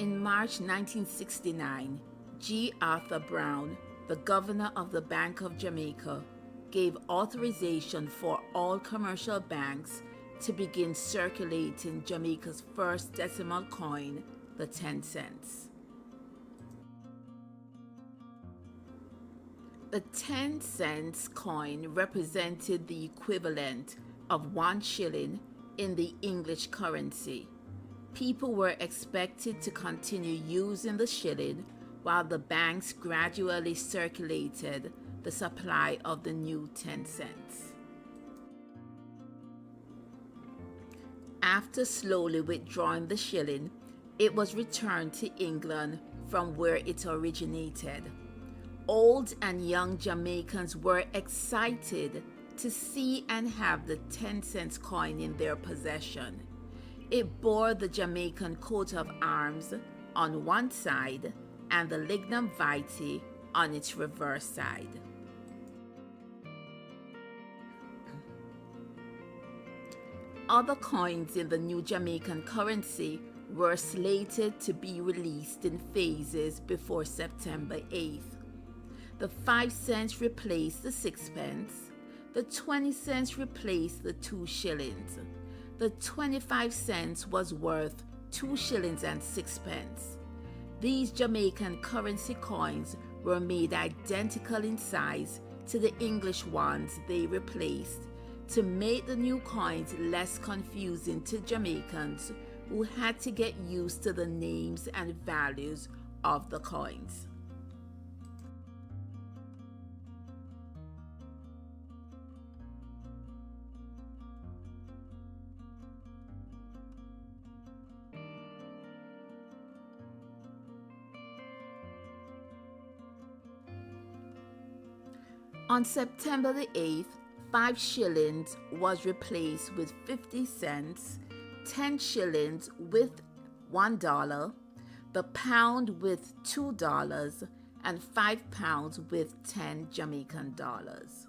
In March 1969, G. Arthur Brown, the governor of the Bank of Jamaica, gave authorization for all commercial banks to begin circulating Jamaica's first decimal coin, the 10 cents. The 10 cents coin represented the equivalent of 1 shilling in the English currency. People were expected to continue using the shilling while the banks gradually circulated the supply of the new 10 cents. After slowly withdrawing the shilling, it was returned to England from where it originated. Old and young Jamaicans were excited to see and have the 10 cents coin in their possession. It bore the Jamaican coat of arms on one side and the lignum vitae on its reverse side. Other coins in the new Jamaican currency were slated to be released in phases before September 8th. The 5 cents replaced the 6 pence, the 20 cents replaced the 2 shillings. The 25 cents was worth 2 shillings and 6 pence. These Jamaican currency coins were made identical in size to the English ones they replaced to make the new coins less confusing to Jamaicans who had to get used to the names and values of the coins. On September the 8th, 5 shillings was replaced with 50 cents, 10 shillings with $1, the pound with $2, and £5 with 10 Jamaican dollars.